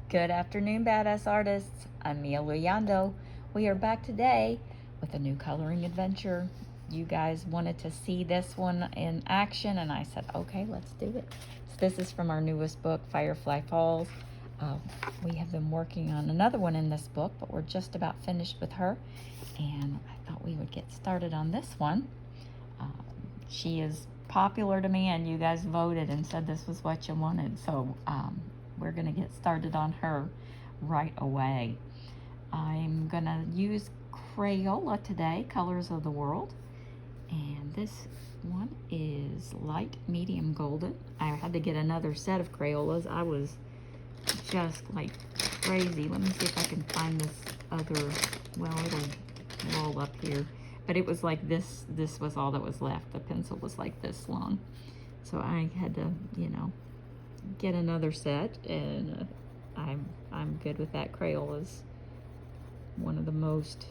Good afternoon, badass artists. I'm Mia Luyando. We are back today with a new coloring adventure. You guys wanted to see this one in action, and I said, okay, let's do it. So this is from our newest book, Firefly Falls. We have been working on another one in this book, but we're just about finished with her, and I thought we would get started on this one. She is popular to me, and you guys voted and said this was what you wanted, so we're gonna get started on her right away. I'm gonna use Crayola today, Colors of the World, and this one is light medium golden. I had to get another set of Crayolas. I was just like crazy. Let me see if I can find this other, well, it'll roll up here, but it was like this was all that was left. The pencil was like this long, so I had to, get another set, and I'm good with that. Crayola's one of the most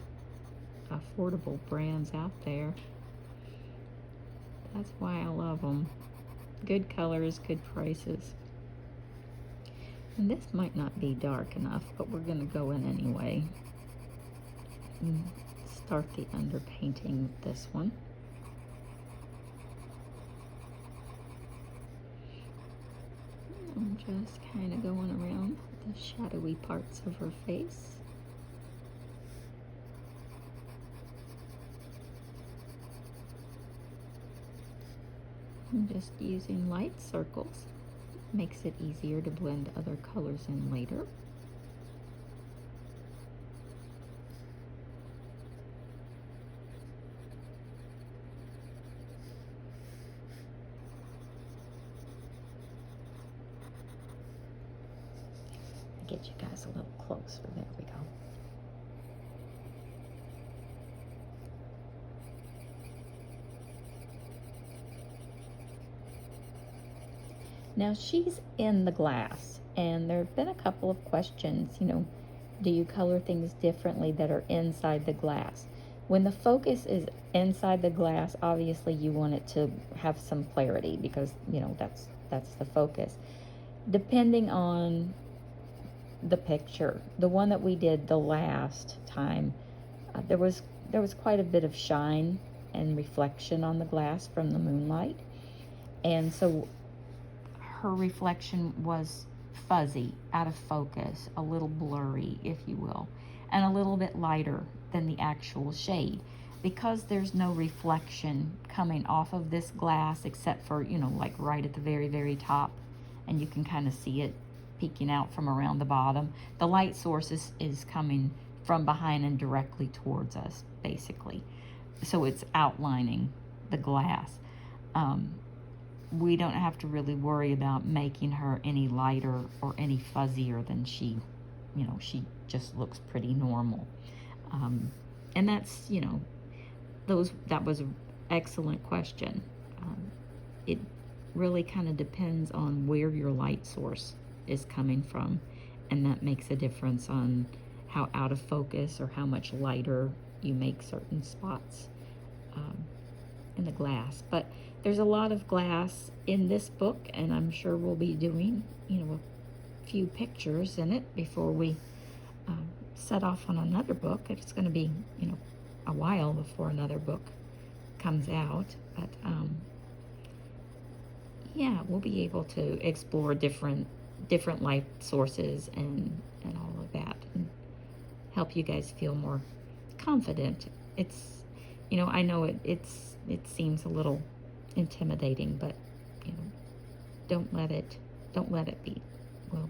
affordable brands out there. That's why I love them. Good colors, good prices. And this might not be dark enough, but we're gonna go in anyway and start the underpainting with this one. I'm just kind of going around the shadowy parts of her face. I'm just using light circles. Makes it easier to blend other colors in later. Get you guys a little closer. There we go. Now she's in the glass, and there have been a couple of questions, do you color things differently that are inside the glass? When the focus is inside the glass, obviously you want it to have some clarity because, that's the focus. Depending on the picture, the one that we did the last time, there was quite a bit of shine and reflection on the glass from the moonlight, and so her reflection was fuzzy, out of focus, a little blurry, if you will, and a little bit lighter than the actual shade. Because there's no reflection coming off of this glass except for, like right at the very, very top, and you can kind of see it peeking out from around the bottom. The light source is coming from behind and directly towards us, basically. So it's outlining the glass. We don't have to really worry about making her any lighter or any fuzzier than she just looks pretty normal. And that's, that was an excellent question. It really kind of depends on where your light source is coming from, and that makes a difference on how out of focus or how much lighter you make certain spots in the glass. But there's a lot of glass in this book, and I'm sure we'll be doing a few pictures in it before we set off on another book. It's going to be a while before another book comes out, but yeah, we'll be able to explore different light sources and all of that, and help you guys feel more confident. It's I know it seems a little intimidating, but don't let it be. Well,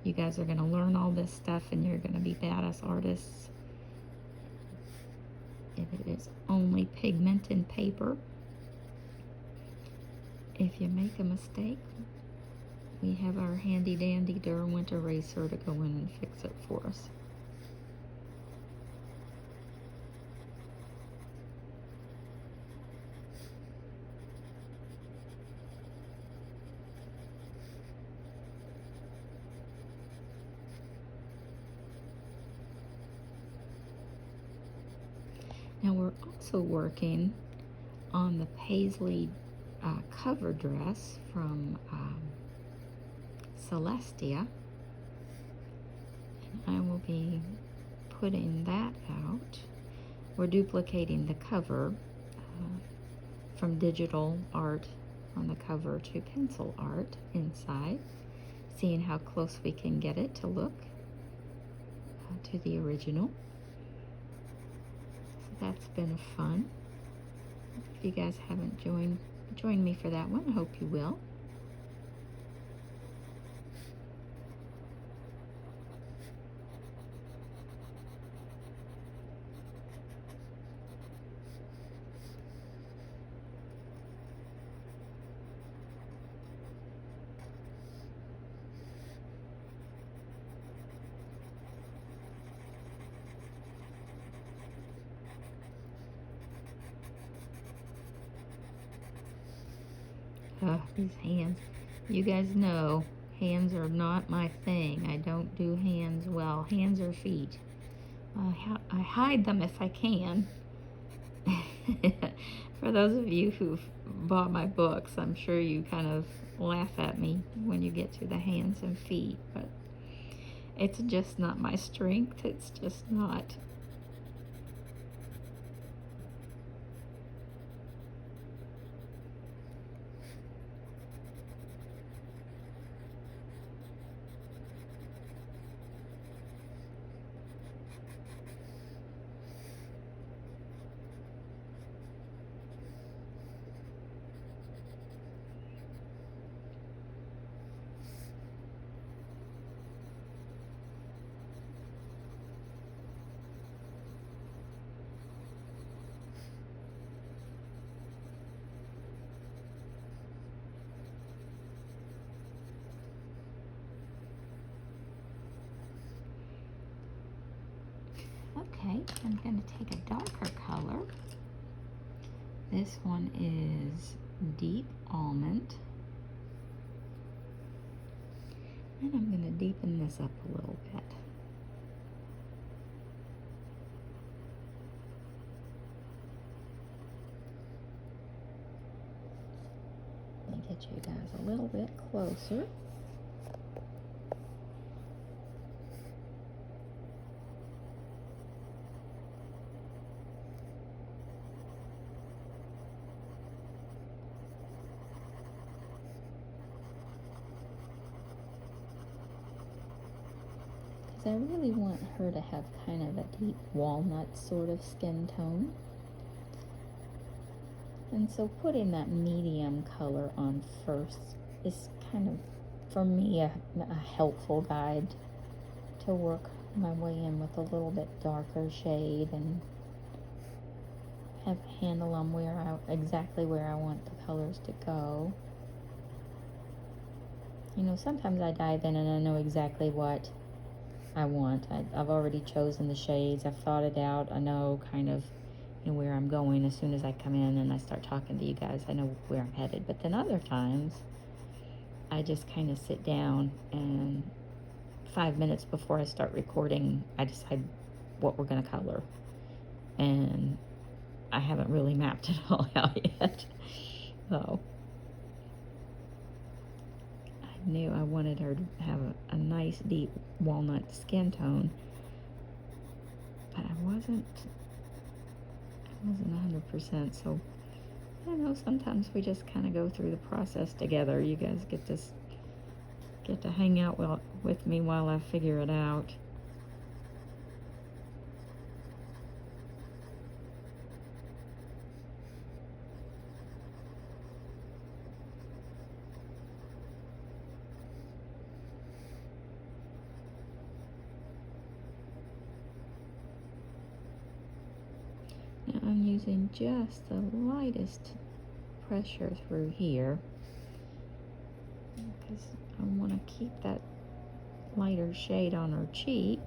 you guys are going to learn all this stuff, and you're going to be badass artists. If it is only pigment and paper, if you make a mistake, we have our handy dandy Derwent eraser to go in and fix it for us. Now we're also working on the paisley cover dress from Celestia, putting that out. We're duplicating the cover from digital art on the cover to pencil art inside, seeing how close we can get it to look to the original. So that's been fun. If you guys haven't joined me for that one, I hope you will. These hands. You guys know hands are not my thing. I don't do hands well. Hands or feet. I hide them if I can. For those of you who've bought my books, I'm sure you kind of laugh at me when you get to the hands and feet, but it's just not my strength. It's just not. Okay, I'm going to take a darker color. This one is Deep Almond. And I'm going to deepen this up a little bit. Let me get you guys a little bit closer. I really want her to have kind of a deep walnut sort of skin tone. And so putting that medium color on first is kind of, for me, a helpful guide to work my way in with a little bit darker shade and have a handle on exactly where I want the colors to go. You know, sometimes I dive in and I know exactly what I want. I've already chosen the shades. I've thought it out. I know kind of, you know, where I'm going. As soon as I come in and I start talking to you guys, I know where I'm headed. But then other times, I just kind of sit down and 5 minutes before I start recording, I decide what we're going to color. And I haven't really mapped it all out yet. So I knew I wanted her to have a nice deep walnut skin tone, but I wasn't 100%. So I know sometimes we just kind of go through the process together. You guys get to hang out with me while I figure it out. Now I'm using just the lightest pressure through here because I want to keep that lighter shade on her cheek.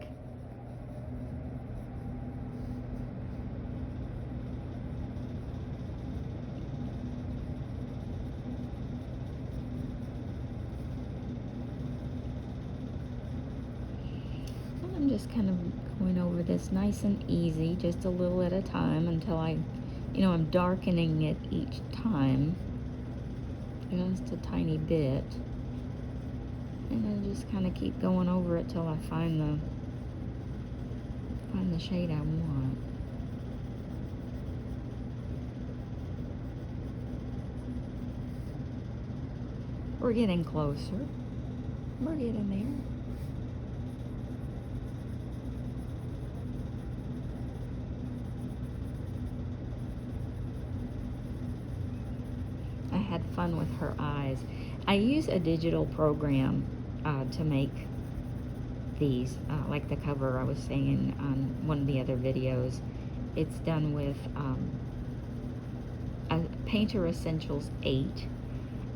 And I'm just kind of going over this nice and easy, just a little at a time until I'm darkening it each time, just a tiny bit. And I just kind of keep going over it till I find find the shade I want. We're getting closer. We're getting there. I had fun with her eyes. I use a digital program to make these, like the cover I was saying on one of the other videos. It's done with a Painter Essentials 8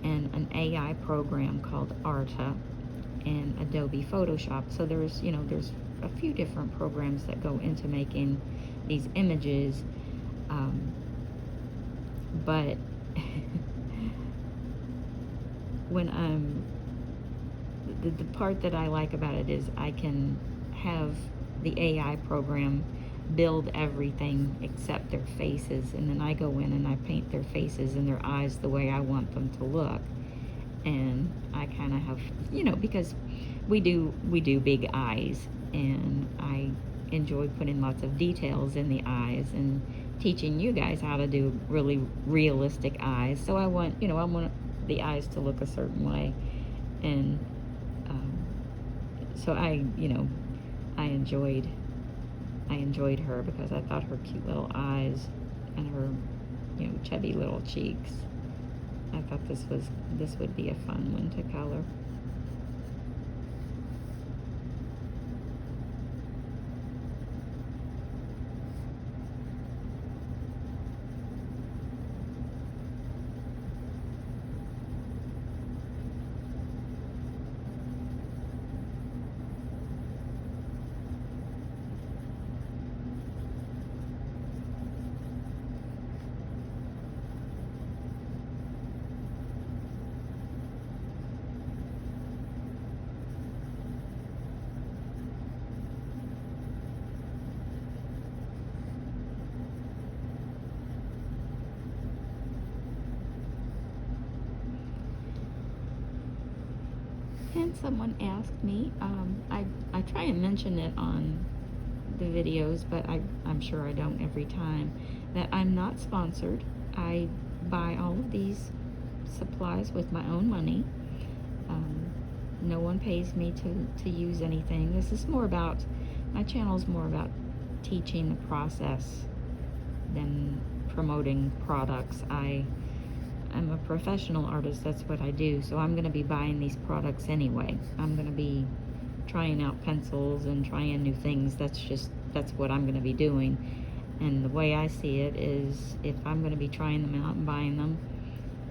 and an AI program called Arta and Adobe Photoshop. So there's, you know, there's a few different programs that go into making these images, but when the part that I like about it is I can have the AI program build everything except their faces, and then I go in and I paint their faces and their eyes the way I want them to look. And I kind of have, you know, because we do big eyes, and I enjoy putting lots of details in the eyes and teaching you guys how to do really realistic eyes. So I want, you know, I want the eyes to look a certain way, and so I, you know, I enjoyed her because I thought her cute little eyes and her, you know, chubby little cheeks. I thought this would be a fun one to color. And someone asked me, I try and mention it on the videos, but I'm sure I don't every time, that I'm not sponsored. I buy all of these supplies with my own money. No one pays me to use anything. This is more about, my channel is more about teaching the process than promoting products. I'm a professional artist, that's what I do, so I'm going to be buying these products anyway. I'm going to be trying out pencils and trying new things. That's what I'm going to be doing. And the way I see it is, if I'm going to be trying them out and buying them,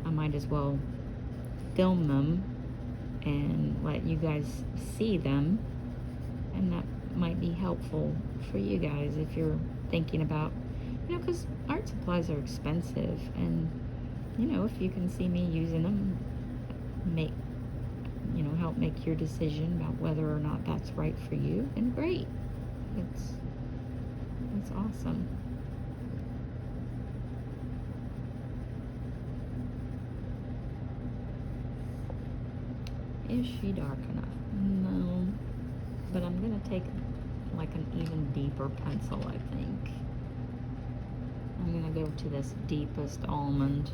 I might as well film them and let you guys see them, and that might be helpful for you guys if you're thinking about, you know, because art supplies are expensive, and you know, if you can see me using them, help make your decision about whether or not that's right for you, then great. It's awesome. Is she dark enough? No, but I'm gonna take like an even deeper pencil, I think. I'm gonna go to this deepest almond.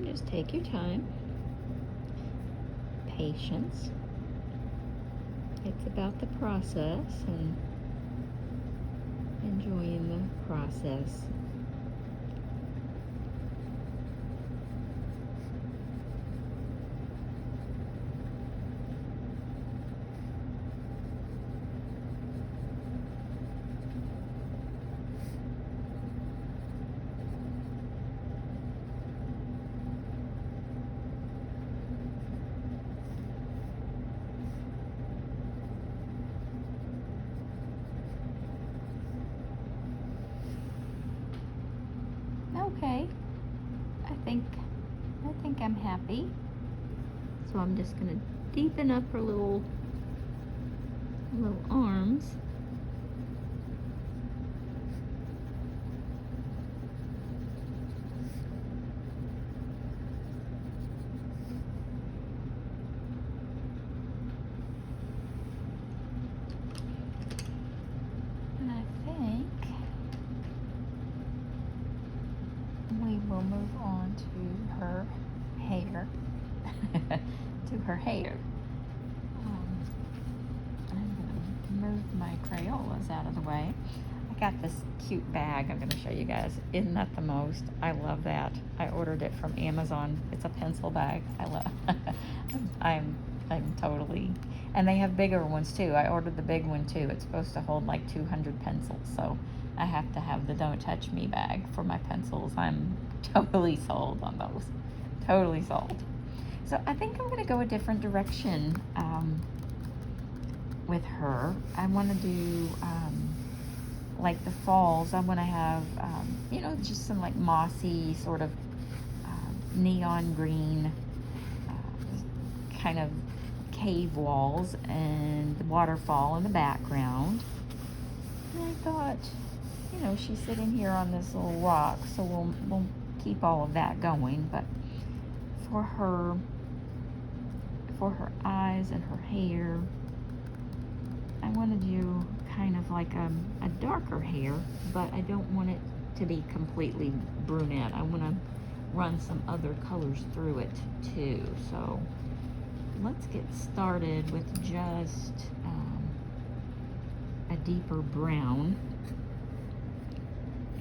just take your time. Patience. It's about the process and enjoying the process. Okay, I think I'm happy. So I'm just gonna deepen up her little arms. And I think we will move on to her hair. To her hair. I'm gonna move my Crayolas out of the way. I got this cute bag I'm gonna show you guys. Isn't that the most? I love that. I ordered it from Amazon. It's a pencil bag. I love I'm totally, and they have bigger ones too. I ordered the big one too. It's supposed to hold like 200 pencils, so I have to have the Don't Touch Me bag for my pencils. I'm totally sold on those. Totally sold. So I think I'm going to go a different direction with her. I want to do like the falls. I want to have, you know, just some like mossy sort of neon green kind of cave walls and the waterfall in the background. And I thought, you know, she's sitting here on this little rock, so we'll keep all of that going. But for her eyes and her hair, I want to do kind of like a darker hair, but I don't want it to be completely brunette. I want to run some other colors through it too. So let's get started with just a deeper brown.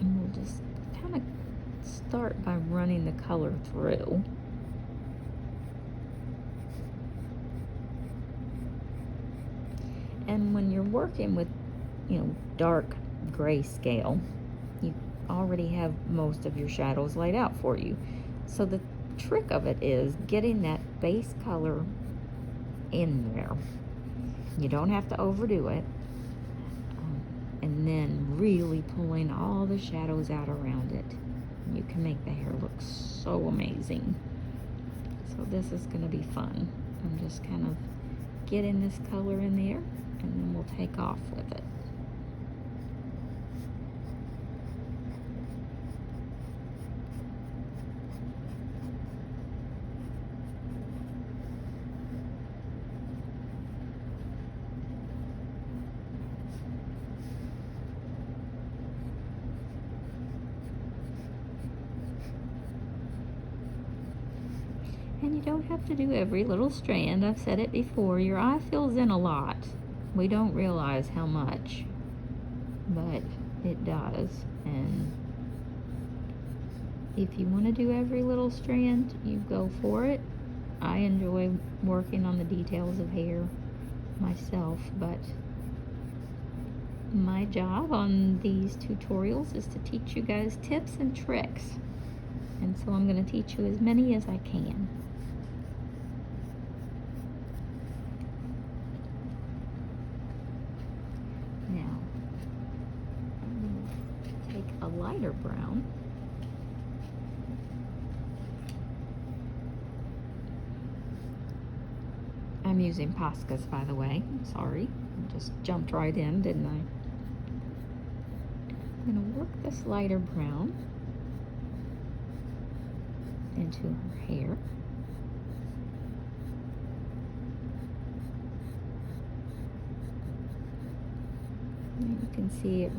And we'll just kind of start by running the color through. And when you're working with, you know, dark grayscale, you already have most of your shadows laid out for you. So the trick of it is getting that base color in there. You don't have to overdo it. And then really pulling all the shadows out around it. You can make the hair look so amazing. So this is going to be fun. I'm just kind of getting this color in there, and then we'll take off with it. And you don't have to do every little strand. I've said it before, your eye fills in a lot. We don't realize how much, but it does. And if you want to do every little strand, you go for it. I enjoy working on the details of hair myself, but my job on these tutorials is to teach you guys tips and tricks. And so I'm going to teach you as many as I can. Now, I'm going to take a lighter brown. I'm using Posca's, by the way. Sorry, I just jumped right in, didn't I? I'm going to work this lighter brown into her hair. And you can see it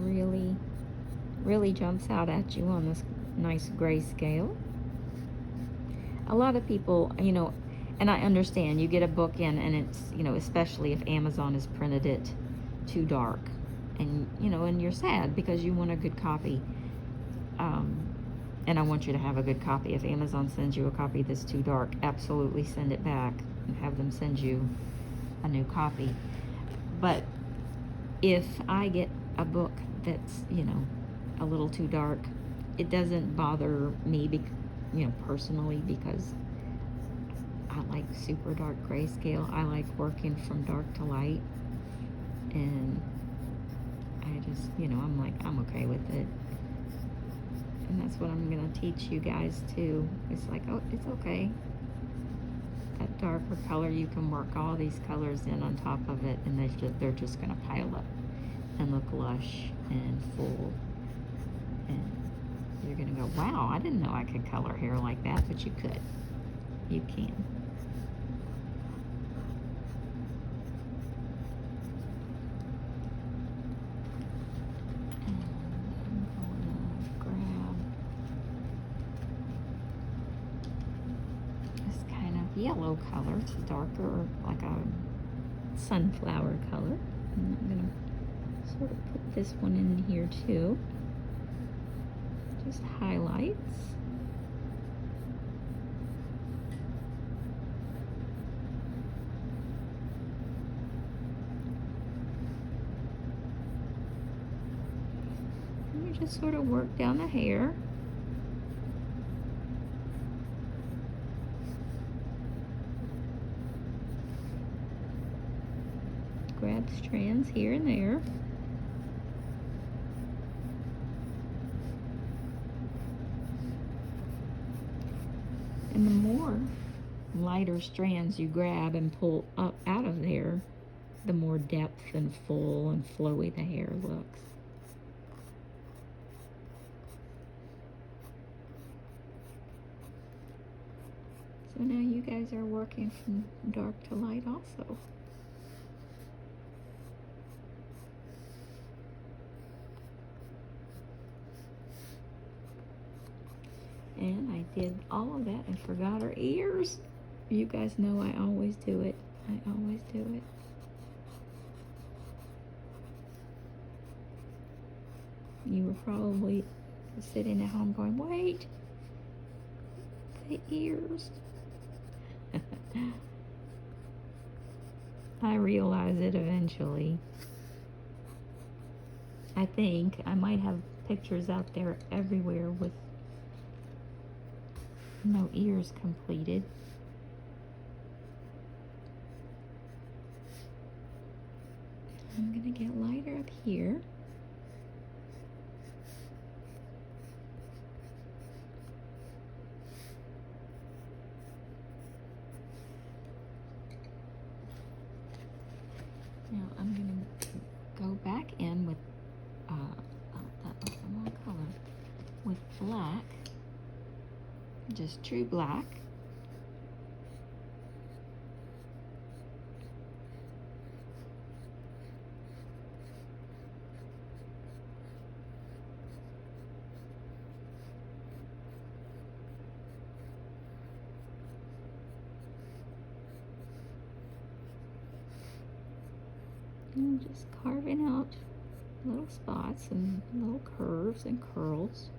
really jumps out at you on this nice grayscale. a lot of people, you know, and I understand, you get a book in and it's, you know, especially if Amazon has printed it too dark, and, you know, and you're sad because you want a good copy. And I want you to have a good copy. If Amazon sends you a copy that's too dark, absolutely send it back and have them send you a new copy. But if I get a book that's, you know, a little too dark, it doesn't bother me, you know, personally, because I like super dark grayscale. I like working from dark to light, and I just, you know, I'm like, I'm okay with it. And that's what I'm going to teach you guys too. It's like, oh, it's okay. That darker color, you can work all these colors in on top of it, and they're just going to pile up and look lush and full. And you're going to go, wow, I didn't know I could color hair like that, but you could. You can. Yellow color. It's a darker, like a sunflower color. And I'm going to sort of put this one in here too. Just highlights. And you just sort of work down the hair. Grab strands here and there. And the more lighter strands you grab and pull up out of there, the more depth and full and flowy the hair looks. So now you guys are working from dark to light also. And I did all of that and forgot her ears. You guys know I always do it. I always do it. You were probably sitting at home going, wait, the ears. I realize it eventually. I think I might have pictures out there everywhere with no ears completed. I'm gonna get lighter up here. Now I'm gonna go back in with that was the wrong color, with black. Just true black. And just carving out little spots and little curves and curls.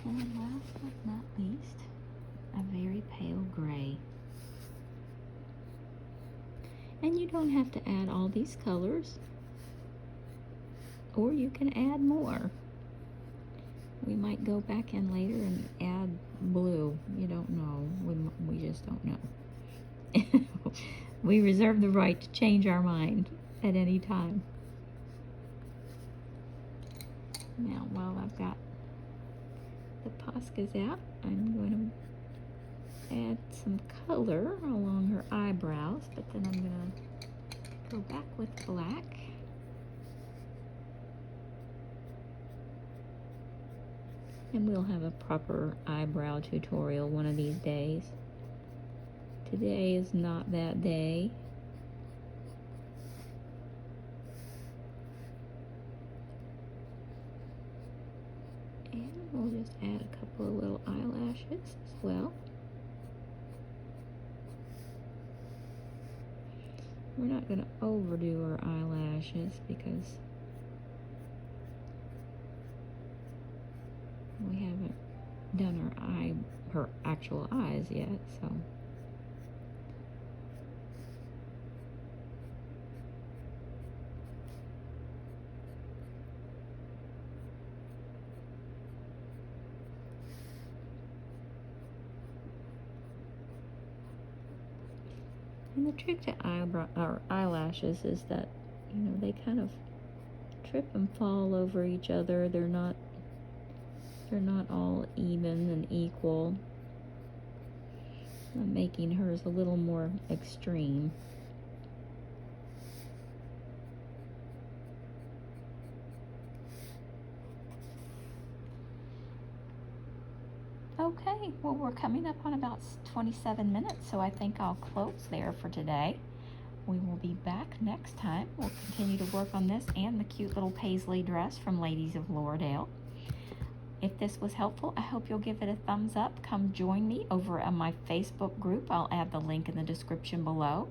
And last but not least, a very pale gray. And you don't have to add all these colors, or you can add more. We might go back in later and add blue. You don't know. We just don't know. We reserve the right to change our mind at any time. Now, while I've got the Poscas out, I'm going to add some color along her eyebrows, but then I'm going to go back with black. And we'll have a proper eyebrow tutorial one of these days. Today is not that day. And we'll just add a couple of little eyelashes as well. We're not going to overdo our eyelashes because we haven't done her actual eyes yet, so. And the trick to eyelashes is that, you know, they kind of trip and fall over each other. They're not all even and equal. I'm making hers a little more extreme. Okay, well, we're coming up on about 27 minutes, so I think I'll close there for today. We will be back next time. We'll continue to work on this and the cute little paisley dress from Ladies of Lauderdale. If this was helpful, I hope you'll give it a thumbs up. Come join me over on my Facebook group. I'll add the link in the description below.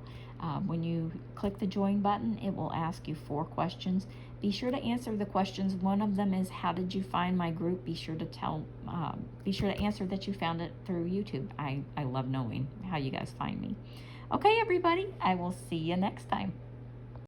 When you click the join button, it will ask you 4 questions. Be sure to answer the questions. One of them is, how did you find my group? Be sure to answer that you found it through YouTube. I love knowing how you guys find me. Okay, everybody, I will see you next time.